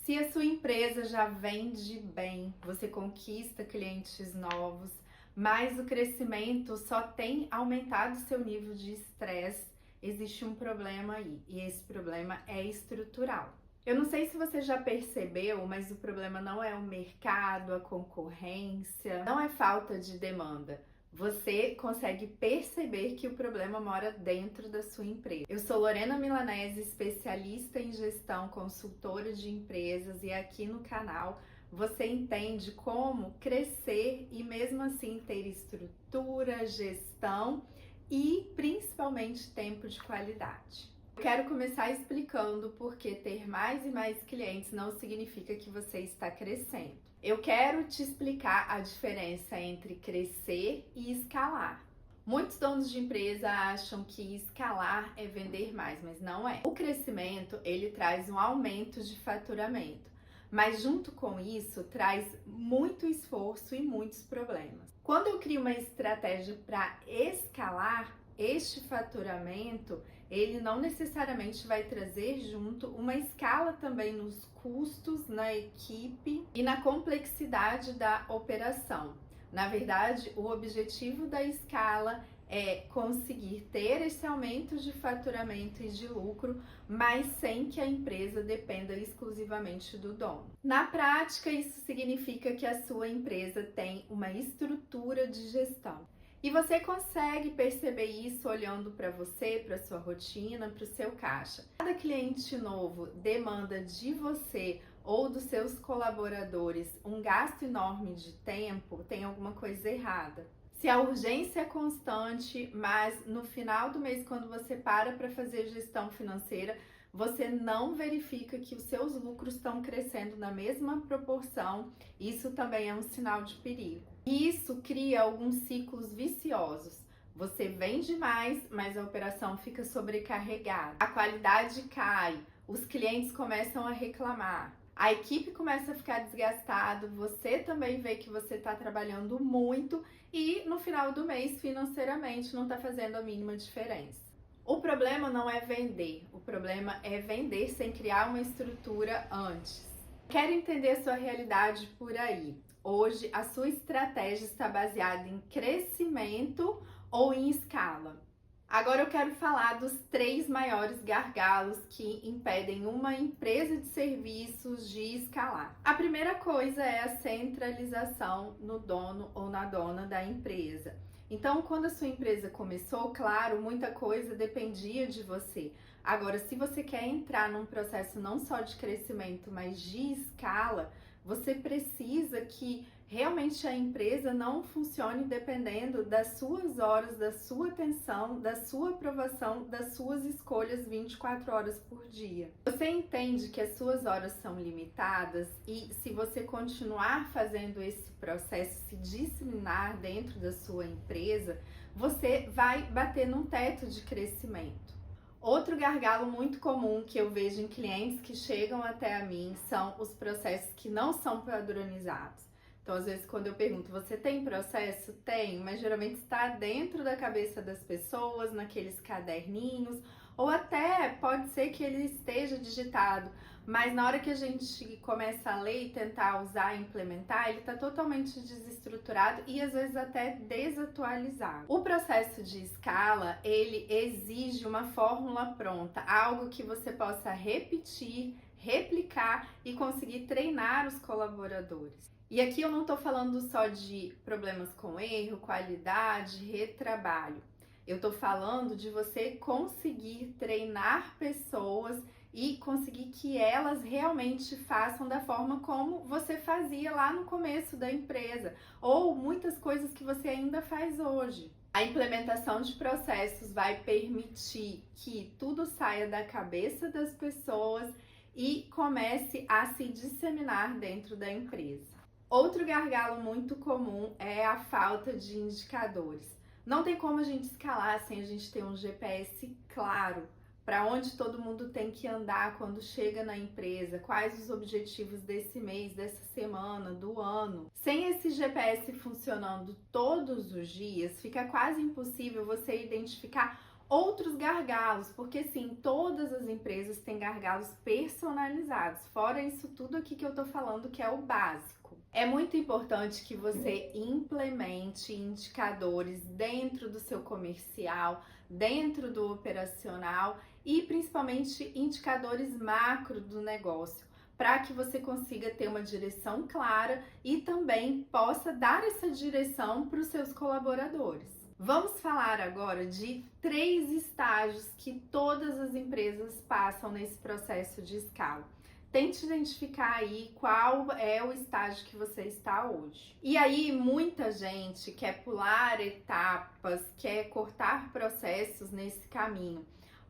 Se a sua empresa já vende bem, você conquista clientes novos, mas o crescimento só tem aumentado seu nível de estresse, existe um problema aí, e esse problema é estrutural. Eu não sei se você já percebeu, mas o problema não é o mercado, a concorrência, não é falta de demanda. Você consegue perceber que o problema mora dentro da sua empresa. Eu sou Lorena Milanese, especialista em gestão, consultora de empresas, e aqui no canal você entende como crescer e mesmo assim ter estrutura, gestão e principalmente tempo de qualidade. Eu quero começar explicando por que ter mais e mais clientes não significa que você está crescendo. Eu quero te explicar a diferença entre crescer e escalar. Muitos donos de empresa acham que escalar é vender mais, mas não é. O crescimento, ele traz um aumento de faturamento, mas junto com isso traz muito esforço e muitos problemas. Quando eu crio uma estratégia para escalar este faturamento, ele não necessariamente vai trazer junto uma escala também nos custos, na equipe e na complexidade da operação. Na verdade, o objetivo da escala é conseguir ter esse aumento de faturamento e de lucro, mas sem que a empresa dependa exclusivamente do dono. Na prática, isso significa que a sua empresa tem uma estrutura de gestão. E você consegue perceber isso olhando para você, para sua rotina, para o seu caixa. Cada cliente novo demanda de você ou dos seus colaboradores um gasto enorme de tempo, tem alguma coisa errada. Se a urgência é constante, mas no final do mês, quando você para fazer gestão financeira, você não verifica que os seus lucros estão crescendo na mesma proporção, isso também é um sinal de perigo. E isso cria alguns ciclos viciosos. Você vende mais, mas a operação fica sobrecarregada. A qualidade cai, os clientes começam a reclamar. A equipe começa a ficar desgastada, você também vê que você está trabalhando muito e no final do mês, financeiramente, não está fazendo a mínima diferença. O problema não é vender, o problema é vender sem criar uma estrutura antes. Quero entender a sua realidade por aí. Hoje, a sua estratégia está baseada em crescimento ou em escala? Agora eu quero falar dos 3 maiores gargalos que impedem uma empresa de serviços de escalar. A primeira coisa é a centralização no dono ou na dona da empresa. Então, quando a sua empresa começou, claro, muita coisa dependia de você. Agora, se você quer entrar num processo não só de crescimento, mas de escala, você precisa que realmente a empresa não funcione dependendo das suas horas, da sua atenção, da sua aprovação, das suas escolhas 24 horas por dia. Você entende que as suas horas são limitadas e se você continuar fazendo esse processo, se disciplinar dentro da sua empresa, você vai bater num teto de crescimento. Outro gargalo muito comum que eu vejo em clientes que chegam até a mim são os processos que não são padronizados. Então, às vezes, quando eu pergunto, você tem processo? Tem, mas geralmente está dentro da cabeça das pessoas, naqueles caderninhos, ou até pode ser que ele esteja digitado, mas na hora que a gente começa a ler e tentar usar e implementar, ele está totalmente desestruturado e às vezes até desatualizado. O processo de escala, ele exige uma fórmula pronta, algo que você possa repetir, replicar e conseguir treinar os colaboradores. E aqui eu não estou falando só de problemas com erro, qualidade, retrabalho. Eu estou falando de você conseguir treinar pessoas e conseguir que elas realmente façam da forma como você fazia lá no começo da empresa, ou muitas coisas que você ainda faz hoje. A implementação de processos vai permitir que tudo saia da cabeça das pessoas e comece a se disseminar dentro da empresa. Outro gargalo muito comum é a falta de indicadores. Não tem como a gente escalar sem a gente ter um GPS claro para onde todo mundo tem que andar quando chega na empresa, quais os objetivos desse mês, dessa semana, do ano. Sem esse GPS funcionando todos os dias, fica quase impossível você identificar Outros gargalos, porque sim, todas as empresas têm gargalos personalizados. Fora isso tudo aqui que eu tô falando, que é o básico. É muito importante que você implemente indicadores dentro do seu comercial, dentro do operacional e principalmente indicadores macro do negócio, para que você consiga ter uma direção clara e também possa dar essa direção para os seus colaboradores. Vamos falar agora de 3 estágios que todas as empresas passam nesse processo de escala. Tente identificar aí qual é o estágio que você está hoje. E aí, muita gente quer pular etapas, quer cortar processos nesse caminho.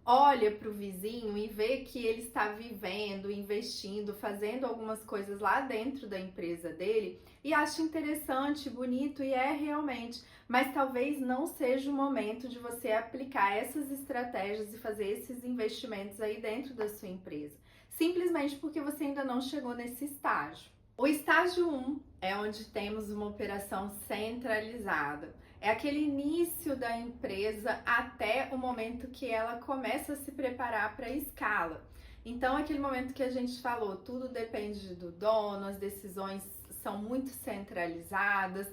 Olha para o vizinho e vê que ele está vivendo, investindo, fazendo algumas coisas lá dentro da empresa dele e acha interessante, bonito e é realmente, mas talvez não seja o momento de você aplicar essas estratégias e fazer esses investimentos aí dentro da sua empresa, simplesmente porque você ainda não chegou nesse estágio. O estágio 1 é onde temos uma operação centralizada. É aquele início da empresa até o momento que ela começa a se preparar para a escala. Então, aquele momento que a gente falou, tudo depende do dono, as decisões são muito centralizadas,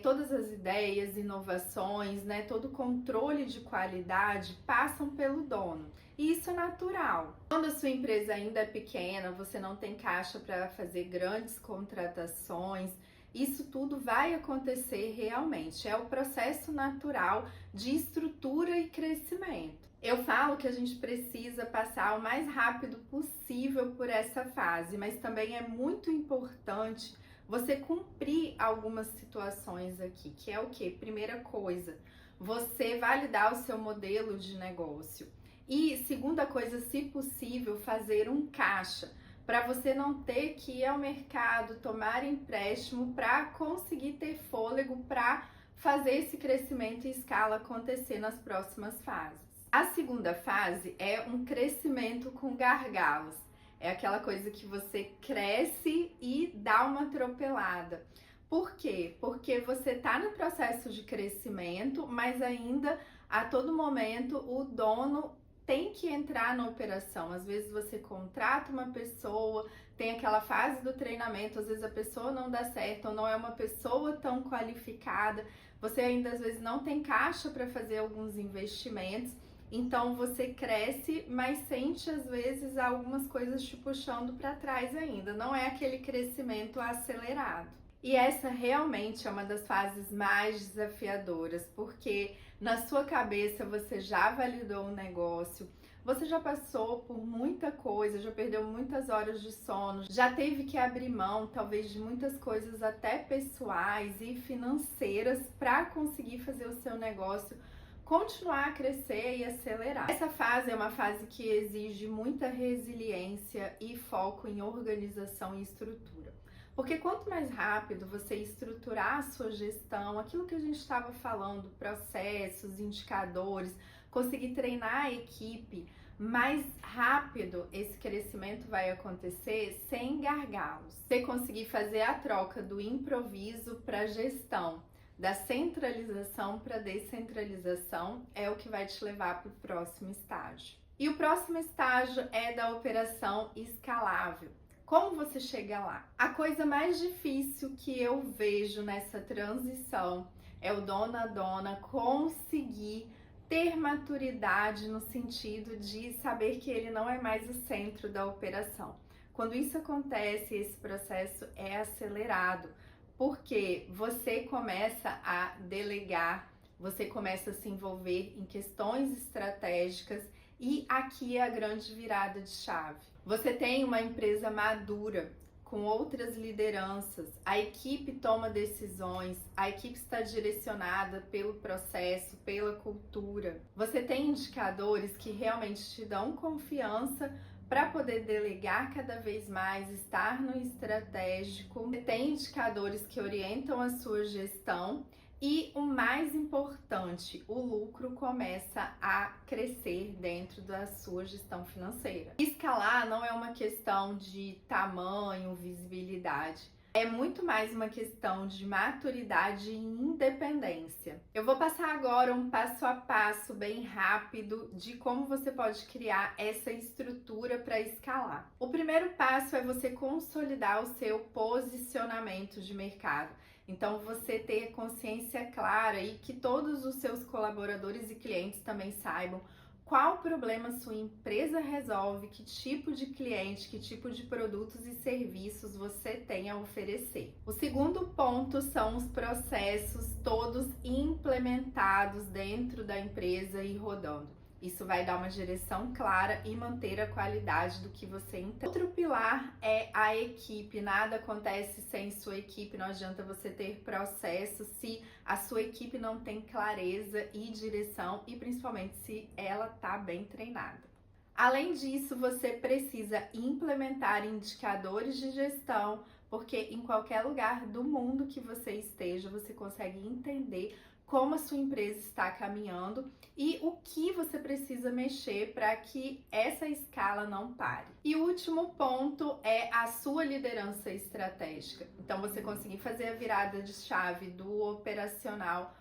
todas as ideias, inovações, né, todo o controle de qualidade passam pelo dono. E isso é natural. Quando a sua empresa ainda é pequena, você não tem caixa para fazer grandes contratações, isso tudo vai acontecer realmente. É o processo natural de estrutura e crescimento. Eu falo que a gente precisa passar o mais rápido possível por essa fase, mas também é muito importante você cumprir algumas situações aqui, que é o quê? Primeira coisa, você validar o seu modelo de negócio. E segunda coisa, se possível, fazer um caixa, para você não ter que ir ao mercado, tomar empréstimo para conseguir ter fôlego para fazer esse crescimento em escala acontecer nas próximas fases. A segunda fase é um crescimento com gargalos. É aquela coisa que você cresce e dá uma atropelada. Por quê? Porque você está no processo de crescimento, mas ainda a todo momento o dono tem que entrar na operação. Às vezes você contrata uma pessoa, tem aquela fase do treinamento, às vezes a pessoa não dá certo ou não é uma pessoa tão qualificada, você ainda às vezes não tem caixa para fazer alguns investimentos, então você cresce, mas sente às vezes algumas coisas te puxando para trás ainda, não é aquele crescimento acelerado. E essa realmente é uma das fases mais desafiadoras, porque na sua cabeça você já validou o negócio, você já passou por muita coisa, já perdeu muitas horas de sono, já teve que abrir mão, talvez, de muitas coisas até pessoais e financeiras para conseguir fazer o seu negócio continuar a crescer e acelerar. Essa fase é uma fase que exige muita resiliência e foco em organização e estrutura. Porque quanto mais rápido você estruturar a sua gestão, aquilo que a gente estava falando, processos, indicadores, conseguir treinar a equipe, mais rápido esse crescimento vai acontecer sem gargalos. Você conseguir fazer a troca do improviso para gestão, da centralização para descentralização, é o que vai te levar para o próximo estágio. E o próximo estágio é da operação escalável. Como você chega lá? A coisa mais difícil que eu vejo nessa transição é o dono a dona conseguir ter maturidade no sentido de saber que ele não é mais o centro da operação. Quando isso acontece, esse processo é acelerado, porque você começa a delegar, você começa a se envolver em questões estratégicas e aqui é a grande virada de chave. Você tem uma empresa madura, com outras lideranças, a equipe toma decisões, a equipe está direcionada pelo processo, pela cultura. Você tem indicadores que realmente te dão confiança para poder delegar cada vez mais, estar no estratégico. Você tem indicadores que orientam a sua gestão. E o mais importante, o lucro começa a crescer dentro da sua gestão financeira. Escalar não é uma questão de tamanho, visibilidade. É muito mais uma questão de maturidade e independência. Eu vou passar agora um passo a passo bem rápido de como você pode criar essa estrutura para escalar. O primeiro passo é você consolidar o seu posicionamento de mercado. Então, você ter consciência clara e que todos os seus colaboradores e clientes também saibam qual problema sua empresa resolve, que tipo de cliente, que tipo de produtos e serviços você tem a oferecer. O segundo ponto são os processos todos implementados dentro da empresa e rodando. Isso vai dar uma direção clara e manter a qualidade do que você entende. Outro pilar é a equipe. Nada acontece sem sua equipe. Não adianta você ter processo se a sua equipe não tem clareza e direção e principalmente se ela está bem treinada. Além disso, você precisa implementar indicadores de gestão, porque em qualquer lugar do mundo que você esteja, você consegue entender como a sua empresa está caminhando e o que você precisa mexer para que essa escala não pare. E o último ponto é a sua liderança estratégica. Então, você conseguir fazer a virada de chave do operacional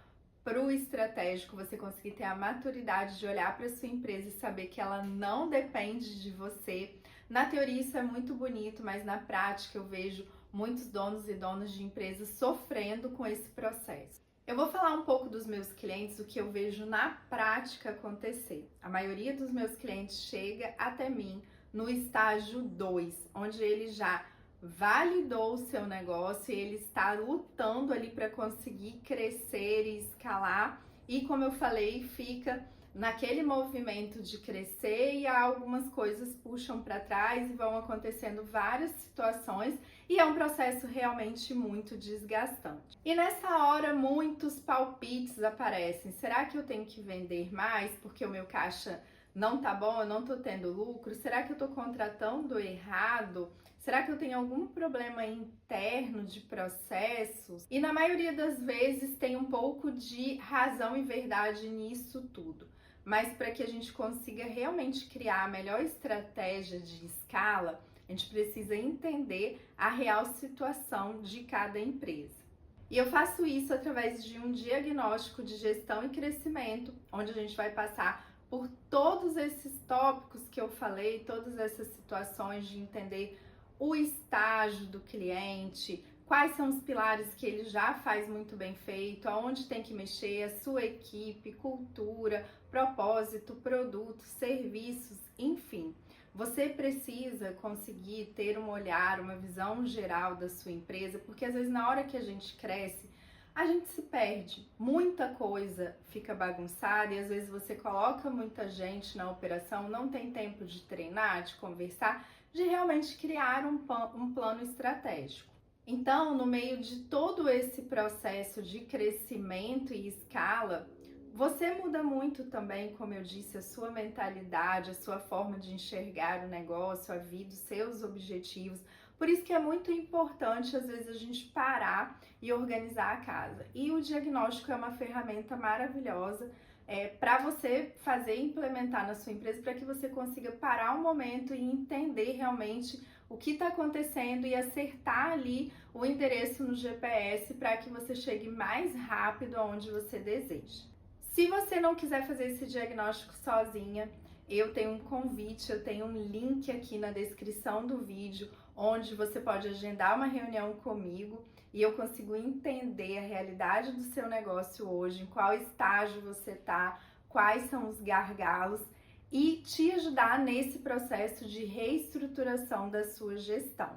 para o estratégico, você conseguir ter a maturidade de olhar para a sua empresa e saber que ela não depende de você. Na teoria isso é muito bonito, mas na prática eu vejo muitos donos e donas de empresas sofrendo com esse processo. Eu vou falar um pouco dos meus clientes, o que eu vejo na prática acontecer. A maioria dos meus clientes chega até mim no estágio 2, onde ele já validou o seu negócio e ele está lutando ali para conseguir crescer e escalar. E como eu falei, fica naquele movimento de crescer e algumas coisas puxam para trás e vão acontecendo várias situações e é um processo realmente muito desgastante. E nessa hora muitos palpites aparecem. Será que eu tenho que vender mais porque o meu caixa não tá bom, eu não tô tendo lucro? Será que eu tô contratando errado? Será que eu tenho algum problema interno de processos? E na maioria das vezes tem um pouco de razão e verdade nisso tudo. Mas para que a gente consiga realmente criar a melhor estratégia de escala, a gente precisa entender a real situação de cada empresa. E eu faço isso através de um diagnóstico de gestão e crescimento, onde a gente vai passar por todos esses tópicos que eu falei, todas essas situações de entender o estágio do cliente, quais são os pilares que ele já faz muito bem feito, aonde tem que mexer, a sua equipe, cultura, propósito, produtos, serviços, enfim. Você precisa conseguir ter um olhar, uma visão geral da sua empresa, porque às vezes na hora que a gente cresce, a gente se perde, muita coisa fica bagunçada e às vezes você coloca muita gente na operação, não tem tempo de treinar, de conversar, de realmente criar um plano estratégico. Então, no meio de todo esse processo de crescimento e escala, você muda muito também, como eu disse, a sua mentalidade, a sua forma de enxergar o negócio, a vida, os seus objetivos. Por isso que é muito importante, às vezes, a gente parar e organizar a casa. E o diagnóstico é uma ferramenta maravilhosa para você fazer e implementar na sua empresa, para que você consiga parar um momento e entender realmente o que está acontecendo e acertar ali o endereço no GPS para que você chegue mais rápido aonde você deseja. Se você não quiser fazer esse diagnóstico sozinha, eu tenho um convite, eu tenho um link aqui na descrição do vídeo, onde você pode agendar uma reunião comigo e eu consigo entender a realidade do seu negócio hoje, em qual estágio você está, quais são os gargalos e te ajudar nesse processo de reestruturação da sua gestão.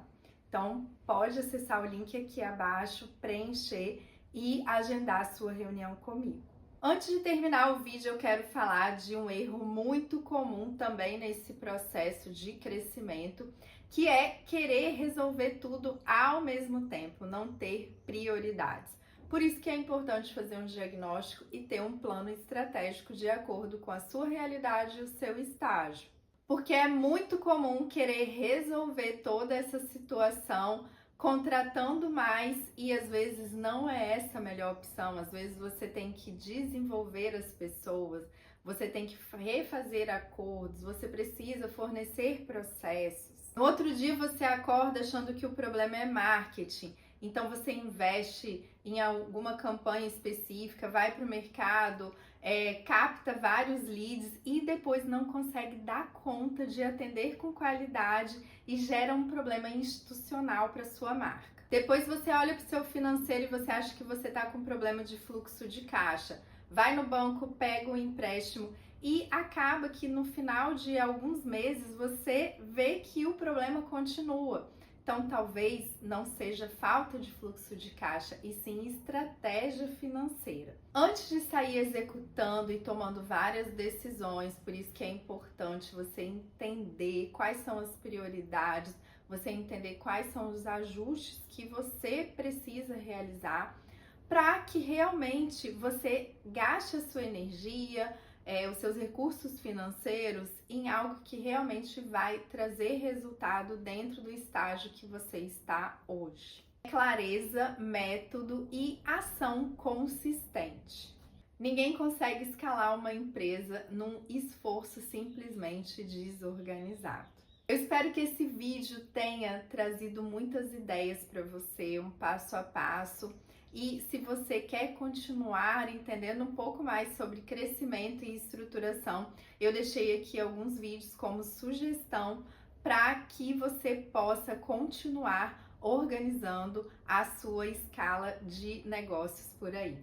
Então, pode acessar o link aqui abaixo, preencher e agendar a sua reunião comigo. Antes de terminar o vídeo, eu quero falar de um erro muito comum também nesse processo de crescimento, que é querer resolver tudo ao mesmo tempo, não ter prioridades. Por isso que é importante fazer um diagnóstico e ter um plano estratégico de acordo com a sua realidade e o seu estágio. Porque é muito comum querer resolver toda essa situação contratando mais e às vezes não é essa a melhor opção. Às vezes você tem que desenvolver as pessoas, você tem que refazer acordos, você precisa fornecer processos. No outro dia você acorda achando que o problema é marketing Então você investe em alguma campanha específica, vai para o mercado, capta vários leads e depois não consegue dar conta de atender com qualidade e gera um problema institucional para sua marca. Depois você olha para o seu financeiro e você acha que você está com problema de fluxo de caixa. Vai no banco, pega um empréstimo e acaba que no final de alguns meses você vê que o problema continua. Então, talvez não seja falta de fluxo de caixa, e sim estratégia financeira. Antes de sair executando e tomando várias decisões, por isso que é importante você entender quais são as prioridades, você entender quais são os ajustes que você precisa realizar para que realmente você gaste a sua energia, os seus recursos financeiros em algo que realmente vai trazer resultado dentro do estágio que você está hoje. Clareza, método e ação consistente. Ninguém consegue escalar uma empresa num esforço simplesmente desorganizado. Eu espero que esse vídeo tenha trazido muitas ideias para você, um passo a passo. E se você quer continuar entendendo um pouco mais sobre crescimento e estruturação, eu deixei aqui alguns vídeos como sugestão para que você possa continuar organizando a sua escala de negócios por aí.